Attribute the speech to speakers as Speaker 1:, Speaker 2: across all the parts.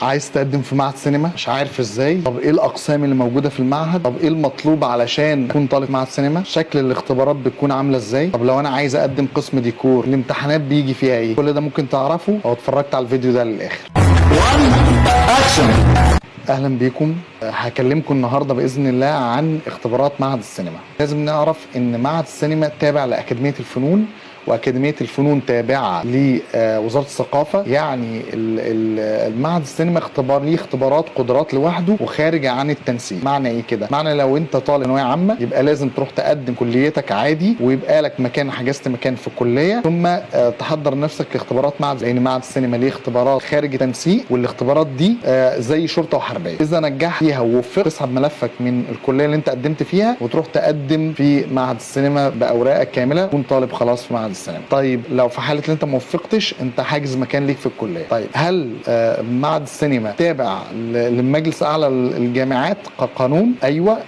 Speaker 1: عايز تقدم في معهد سينما مش عارف ازاي؟ طب ايه الاقسام اللي موجوده في المعهد؟ طب ايه المطلوب علشان اكون طالب معهد سينما؟ شكل الاختبارات بتكون عامله ازاي؟ طب لو انا عايز اقدم قسم ديكور الامتحانات بيجي فيها ايه؟ كل ده ممكن تعرفه لو اتفرجت على الفيديو ده للاخر. اهلا بيكم. هكلمكم النهارده باذن الله عن اختبارات معهد السينما. لازم نعرف ان معهد السينما تابع لاكاديميه الفنون، واكاديميه الفنون تابعه لوزاره الثقافه. يعني المعهد السينما ليه اختبارات قدرات لوحده وخارج عن التنسيق. معنى ايه كده؟ معنى لو انت طالب ثانويه عامه يبقى لازم تروح تقدم كليتك عادي، ويبقى لك مكان، حجزت مكان في الكليه، ثم تحضر نفسك لاختبارات معهد، لان معهد السينما ليه اختبارات خارج التنسيق، والاختبارات دي زي شرطه وحربيه. اذا نجحت فيها ووفقت تسحب ملفك من الكليه اللي انت قدمت فيها وتروح تقدم في معهد السينما باوراقك كامله، تكون طالب خلاص في معهد السينما. طيب لو في حاله ان انت ما وفقتش، انت حاجز مكان ليك في الكليه. طيب هل معهد السينما تابع لمجلس اعلى الجامعات كقانون؟ ايوه،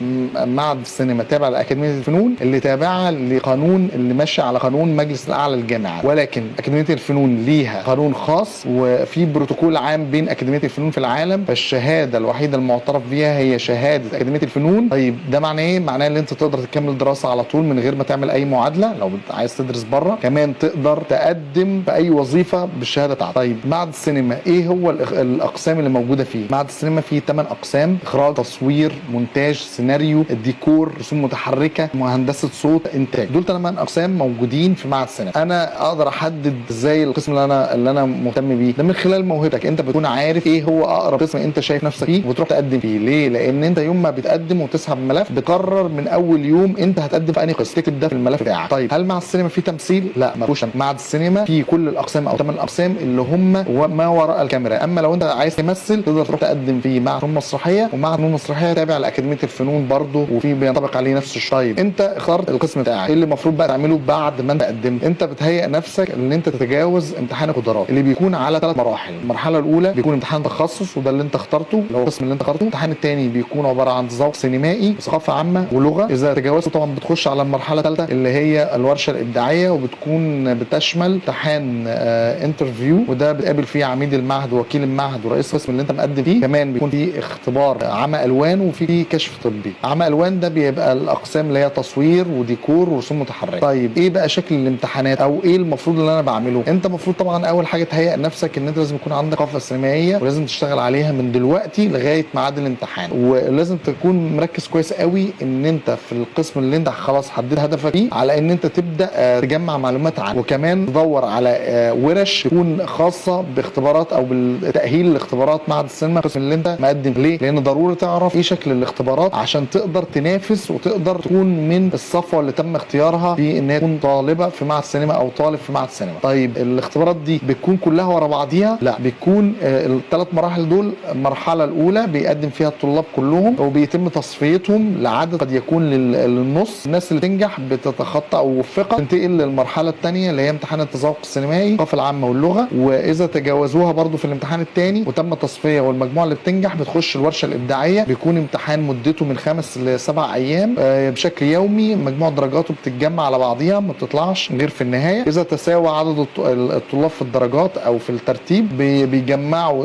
Speaker 1: معهد السينما تابع لاكاديميه الفنون اللي تابعه لقانون، اللي ماشي على قانون مجلس الاعلى للجامعات. ولكن اكاديميه الفنون ليها قانون خاص، وفي بروتوكول عام بين اكاديميه الفنون في العالم، فالشهاده الوحيده المعترف بيها هي شهاده اكاديميه الفنون. طيب ده معناه ايه؟ معناه ان انت تقدر تكمل دراسه على طول من غير ما تعمل اي معادله. لو عايز تدرس بره كمان تقدر تقدم في اي وظيفه بالشهاده بتاعتك. طيب معهد السينما ايه هو الاقسام اللي موجوده فيه؟ معهد السينما فيه 8 اقسام: اخراج، تصوير، مونتاج، سيناريو، الديكور، رسوم متحركه، هندسه صوت، انتاج. دول 8 اقسام موجودين في معهد السينما. انا اقدر احدد ازاي القسم اللي انا مهتم بيه؟ ده من خلال موهبتك. انت بتكون عارف ايه هو اقرب قسم انت شايف نفسك فيه وتروح تقدم فيه. ليه؟ لان انت يوم ما بتقدم وتسحب ملف بتقرر من اول يوم انت هتقدم في انهي قسم، تكتب ده في الملف بتاعك. طيب هل معهد السينما فيه تمثيل؟ لا، ما فيهوش. معهد السينما فيه كل الاقسام او 8 اقسام اللي هم ما وراء الكاميرا. اما لو انت عايز تمثل تقدر تروح تقدم في معهد فنون مسرحيه، ومعهد فنون مسرحيه تابع لاكاديميه الفنون برضه، وفي بينطبق عليه نفس الشيء. طيب انت اخترت القسم بتاعك، ايه اللي المفروض بقى تعمله بعد ما انت قدمت؟ انت بتهيئ نفسك ان انت تتجاوز امتحان القدرات اللي بيكون على 3 مراحل. المرحله الاولى بيكون امتحان تخصص، وده اللي انت اخترته، اللي هو القسم اللي انت اخترته. الامتحان الثاني بيكون عباره عن ذوق سينمائي وثقافه عامه ولغه. اذا تجاوزته طبعا بتخش على المرحله الثالثه اللي هي الورشه الابداعيه، وبتكون بتشمل امتحان انترفيو، وده بتقابل فيه عميد المعهد ووكيل المعهد ورئيس القسم اللي انت مقدم فيه. كمان بيكون فيه اختبار عمى الوان، وفي كشف طبي. عمى الوان ده بيبقى الاقسام اللي هي تصوير وديكور ورسوم متحركه. طيب ايه بقى شكل الامتحانات او ايه المفروض اللي انا بعمله؟ انت المفروض طبعا اول حاجه تهيئ نفسك ان انت لازم يكون عندك ثقافه سينمائيه، ولازم تشتغل عليها من دلوقتي لغايه ميعاد الامتحان. ولازم تكون مركز كويس قوي ان انت في القسم اللي انت خلاص حددت هدفك فيه، على ان انت تبدا تجمع معلومات عنه، وكمان تدور على ورش تكون خاصه باختبارات او بالتاهيل لاختبارات معهد السينما القسم اللي انت مقدم ليه. لان ضروري تعرف ايه شكل الاختبارات عشان تقدر تنافس وتقدر تكون من الصفوه اللي تم اختيارها في ان هي تكون طالبه في معهد السينما او طالب في معهد السينما. طيب الاختبارات دي بتكون كلها ورا بعضيها؟ لا، بتكون ال3 مراحل دول. المرحله الاولى بيقدم فيها الطلاب كلهم وبيتم تصفيتهم لعدد قد يكون للنص. الناس اللي تنجح بتتخطى او وفقت تنتقل للمرحله الثانيه اللي هي امتحان التذوق السينمائي، الثقافه العامه واللغه. واذا تجاوزوها برضو في الامتحان الثاني وتم التصفيه والمجموعه اللي بتنجح بتخش الورشه الابداعيه. بيكون امتحان مدته من 5 ل 7 ايام بشكل يومي. مجموع درجاته بتتجمع على بعضيها، ما بتطلعش غير في النهايه. اذا تساوى عدد الطلاب في الدرجات او في الترتيب بيجمعوا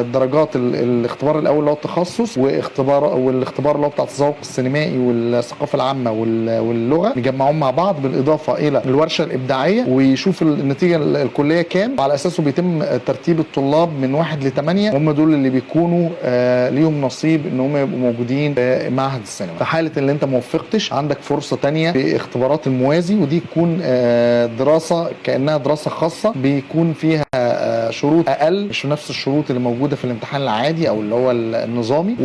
Speaker 1: درجات الاختبار الاول اللي هو التخصص، والاختبار اللي هو بتاع التذوق السينمائي والثقافه العامه واللغه، بيجمعوهم مع بعض بالاضافه الى الورشه الابداعيه، ويشوف النتيجه الكليه كام، وعلى اساسه بيتم ترتيب الطلاب من 1 ل 8. هم دول اللي بيكونوا ليهم نصيب ان هم يبقوا موجودين في معهد السينما. في حاله ان انت ما وفقتش عندك فرصه ثانيه في اختبارات الموازي، ودي تكون دراسه كانها دراسه خاصه، بيكون فيها شروط اقل، مش نفس الشروط اللي موجوده في الامتحان العادي او اللي هو النظامي،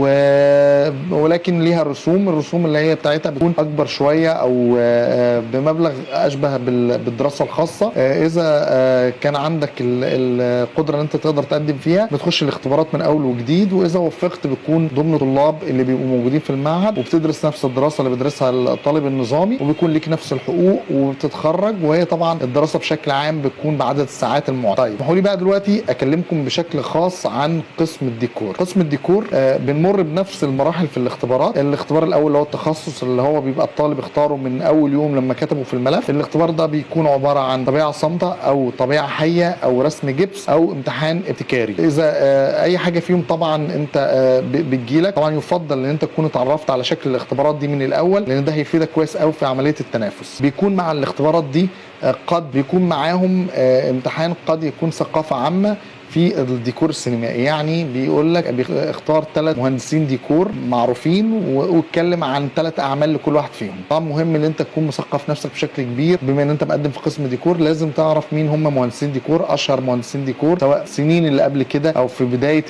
Speaker 1: ولكن ليها الرسوم اللي هي بتاعتها بتكون اكبر شويه او بمبلغ اشبه بالدراسه الخاصه. اذا كان عندك القدره ان انت تقدر تقدم فيها بتخش الاختبارات من اول وجديد، واذا وفقت بتكون ضمن طلاب اللي بيبقوا موجودين في المعهد وبتدرس نفس الدراسه اللي بيدرسها الطالب النظامي، وبيكون ليك نفس الحقوق وبتتخرج. وهي طبعا الدراسه بشكل عام بتكون بعدد الساعات المعتاده. طيب اسمحوا لي بقى دلوقتي دلوقتي اكلمكم بشكل خاص عن قسم الديكور. قسم الديكور بنمر بنفس المراحل في الاختبارات. الاختبار الاول اللي هو التخصص، اللي هو بيبقى الطالب اختاره من اول يوم لما كتبه في الملف. الاختبار ده بيكون عباره عن طبيعه صامته او طبيعه حيه او رسم جبس او امتحان ابتكاري. اذا اي حاجه فيهم طبعا انت بتجيلك، طبعا يفضل ان انت تكون اتعرفت على شكل الاختبارات دي من الاول، لان ده هيفيدك كويس قوي في عمليه التنافس. بيكون مع الاختبارات دي قد بيكون معاهم امتحان قد يكون ثقافه عامه في الديكور السينمائي. يعني بيقول لك اختار 3 مهندسين ديكور معروفين واتكلم عن 3 اعمال لكل واحد فيهم. طبعا مهم ان انت تكون مثقف نفسك بشكل كبير، بما ان انت مقدم في قسم ديكور لازم تعرف مين هم مهندسين ديكور، اشهر مهندسين ديكور سواء سنين اللي قبل كده او في بدايه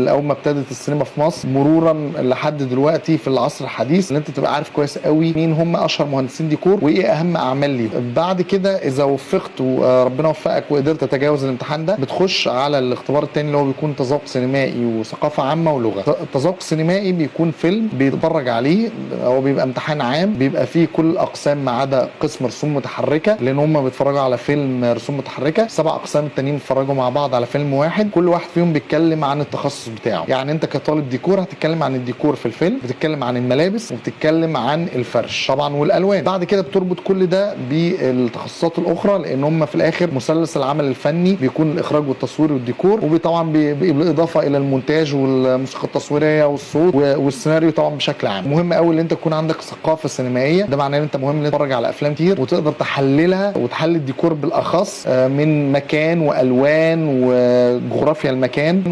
Speaker 1: اول ما ابتدت السينما في مصر مرورا لحد دلوقتي في العصر الحديث، ان انت تبقى عارف كويس قوي مين هم اشهر مهندسين ديكور وايه اهم اعمال ليهم. بعد كده اذا وفقت وربنا وفقك وقدرت تتجاوز الامتحان ده، بتخش على الاختبار الثاني اللي هو بيكون تذوق سينمائي وثقافه عامه ولغه. التذوق السينمائي بيكون فيلم بيتفرج عليه، هو بيبقى امتحان عام بيبقى فيه كل الاقسام ما عدا قسم رسوم متحركه، لان هم بيتفرجوا على فيلم رسوم متحركه. 7 اقسام التانيين بيتفرجوا مع بعض على فيلم واحد، كل واحد فيهم بيتكلم عن التخصص بتاعه. يعني انت كطالب ديكور هتتكلم عن الديكور في الفيلم، بتتكلم عن الملابس وبتتكلم عن الفرش طبعا والالوان. بعد كده بتربط كل ده بالتخصصات الاخرى، لان هم في الاخر مثلث العمل الفني بيكون الاخراج والتصوير والديكور، وطبعا بالاضافه الى المونتاج والموسيقى التصويريه والصوت والسيناريو طبعا بشكل عام. مهم قوي ان انت تكون عندك ثقافه سينمائيه، ده معناه ان انت مهم ان انت تتفرج على افلام كتير وتقدر تحللها وتحلل الديكور بالاخص من مكان والوان وجغرافيا المكان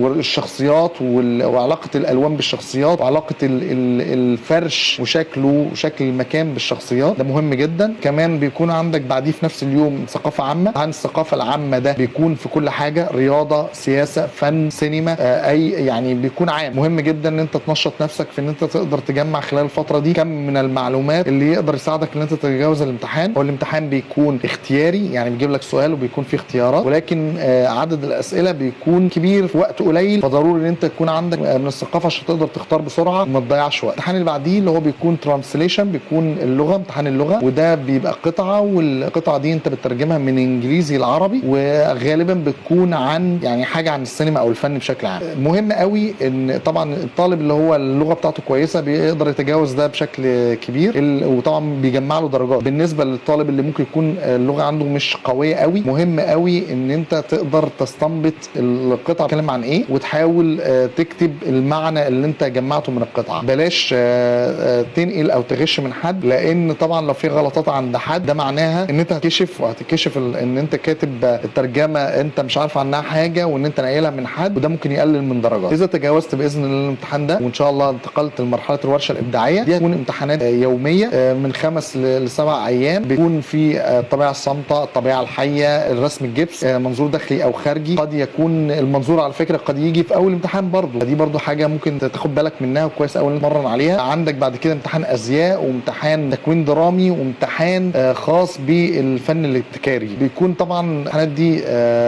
Speaker 1: والشخصيات وعلاقه الالوان بالشخصيات وعلاقه الفرش وشكله وشكل المكان بالشخصيات، ده مهم جدا. كمان بيكون عندك بعديه في نفس اليوم ثقافه عامه. عن الثقافه العامه ده بيكون في كل حاجه، رياضه، سياسه، فن، سينما، اي يعني بيكون عام. مهم جدا ان انت تنشط نفسك في ان انت تقدر تجمع خلال الفتره دي كم من المعلومات اللي يقدر يساعدك ان انت تتجاوز الامتحان. هو الامتحان بيكون اختياري، يعني بيجيب لك سؤال وبيكون فيه اختيارات، ولكن عدد الاسئله بيكون كبير في وقت قليل، فضروري ان انت تكون عندك من الثقافه عشان تقدر تختار بسرعه وما تضيعش وقت. الامتحان اللي بعديه اللي هو بيكون ترانسليشن، بيكون اللغه، امتحان اللغه، وده بيبقى قطعه، والقطعه دي انت بتترجمها من انجليزي لعربي، وغالبا بتكون عن يعني حاجه عن السينما او الفن بشكل عام. مهم قوي ان طبعا الطالب اللي هو اللغه بتاعته كويسه بيقدر يتجاوز ده بشكل كبير، وطبعا بيجمع له درجات. بالنسبه للطالب اللي ممكن يكون اللغه عنده مش قويه قوي، مهم قوي ان انت تقدر تستنبط القطعه بتتكلم عن ايه وتحاول تكتب المعنى اللي انت جمعته من القطعه. بلاش تنقل او تغش من حد، لان طبعا لو في غلطات عند حد ده معناها ان انت هتكشف ان انت كاتب الترجمه انت مش عارف عنها حاجه وان انت ناقلها من حد، وده ممكن يقلل من درجات. اذا تجاوزت باذن الله الامتحان ده وان شاء الله انتقلت لمرحله الورشه الابداعيه، دي هتكون امتحانات يوميه من 5 ل7 ايام، بيكون في الطبيعه الصامته، الطبيعه الحيه، الرسم الجبس، منظور داخلي او خارجي. قد يكون المنظور على فكره قد يجي في اول امتحان برضه، دي برضه حاجه ممكن تاخد بالك منها وكويس قوي نتمرن عليها. عندك بعد كده امتحان ازياء وامتحان تكوين درامي وامتحان خاص بالفن الابتكاري. بيكون طبعا الامتحانات دي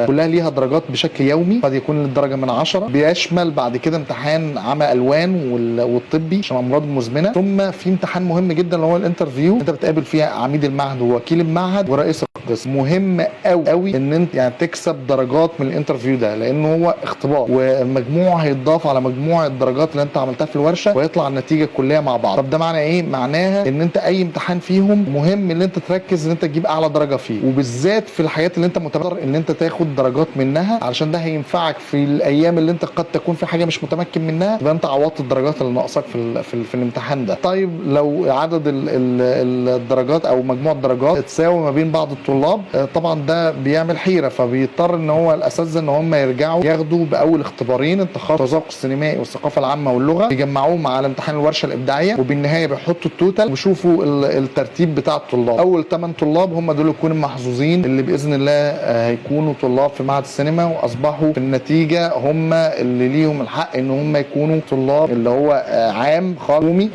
Speaker 1: كلها ليها درجات بشكل يومي، قد يكون الدرجه من 10. بيشمل بعد كده امتحان عمى الوان والطبي عشان امراض مزمنه، ثم في امتحان مهم جدا اللي هو الانترفيو، انت بتقابل فيها عميد المعهد ووكيل المعهد ورئيس القسم. مهم قوي ان انت يعني تكسب درجات من الانترفيو ده، لانه هو اختبار ومجموع هيتضاف على مجموع الدرجات اللي انت عملتها في الورشه ويطلع النتيجه الكليه مع بعض. طب ده معنى ايه؟ معناها ان انت اي امتحان فيهم مهم ان انت تركز ان انت تجيب اعلى درجه فيه، وبالذات في الحاجات اللي انت متقدر ان انت تاخد درجات منها، علشان ده هينفعك في الايام اللي انت قد تكون في حاجه مش متمكن منها، يبقى انت عوضت الدرجات اللي ناقصاك في الامتحان ده. طيب لو عدد الدرجات او مجموع الدرجات تساوي ما بين بعض الطلاب، طبعا ده بيعمل حيره، فبيضطر ان هو الاساتذه ان هم يرجعوا ياخدوا باول اختبارين التذوق السينمائي والثقافه العامه واللغه، يجمعوهم على امتحان الورشه الابداعيه، وبالنهايه بيحطوا التوتال ويشوفوا الترتيب بتاع الطلاب. اول 8 طلاب هم دول يكونوا محظوظين اللي باذن الله هيكونوا طلاب في معهد السينما، واصبحوا في النتيجه هم اللي ليهم الحق ان هم يكونوا طلاب اللي هو عام خالص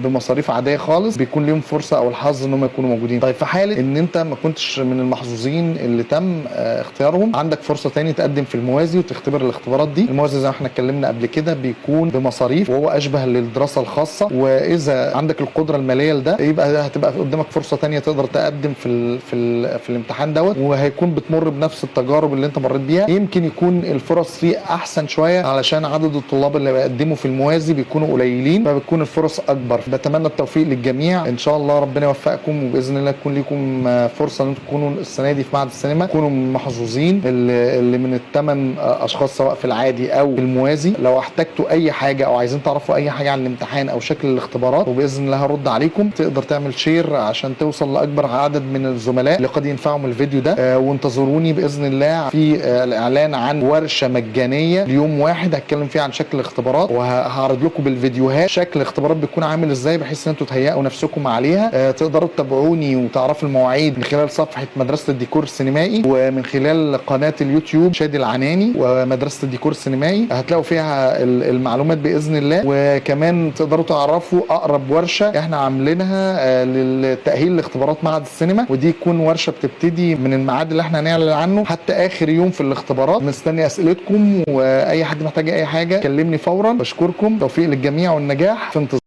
Speaker 1: بمصاريف عاديه خالص، بيكون ليهم فرصه او الحظ ان هم يكونوا موجودين. طيب في حاله ان انت ما كنتش مش من المحظوظين اللي تم اختيارهم، عندك فرصه تاني تقدم في الموازي وتختبر الاختبارات دي. الموازي زي ما احنا اتكلمنا قبل كده بيكون بمصاريف وهو اشبه للدراسه الخاصه، واذا عندك القدره الماليه لده يبقى هتبقى قدامك فرصه تانيه تقدر تقدم في الامتحان دوت، وهيكون بتمر بنفس التجارب اللي انت مريت بيها. يمكن يكون الفرص فيه احسن شويه علشان عدد الطلاب اللي بيقدموا في الموازي بيكونوا قليلين، فبتكون الفرص اكبر. بتمنى التوفيق للجميع ان شاء الله، ربنا يوفقكم، وباذن الله يكون لكم فرصه ان انتم تكونوا السنه دي في معهد السينما، تكونوا محظوظين اللي من الثمان اشخاص سواء في العادي او في الموازي. لو احتجتوا اي حاجه او عايزين تعرفوا اي حاجه عن الامتحان او شكل الاختبارات وباذن الله هرد عليكم، تقدر تعمل شير عشان توصل لاكبر عدد من الزملاء اللي قد ينفعهم الفيديو ده. وانتظروني باذن الله في الاعلان عن ورشه مجانيه ليوم واحد هتكلم فيها عن شكل الاختبارات، وهعرض لكم بالفيديوهات شكل الاختبارات بيكون عامل ازاي بحيث ان انتوا تهيئوا نفسكم عليها. تقدروا تتابعوني وتعرفوا المواعيد من خلال صفحه مدرسه الديكور السينمائي، ومن خلال قناه اليوتيوب شادي العناني ومدرسه الديكور السينمائي، هتلاقوا فيها المعلومات باذن الله. وكمان تقدروا تعرفوا اقرب ورشه احنا عاملينها للتاهيل لاختبارات معهد السينما، ودي تكون ورشه بتبتدي من الميعاد اللي احنا هنعلن عنه حتى اخر يوم في الاختبارات. مستني اسئلتكم، واي حد محتاج اي حاجه كلمني فورا. بشكركم، توفيق للجميع والنجاح في انتظار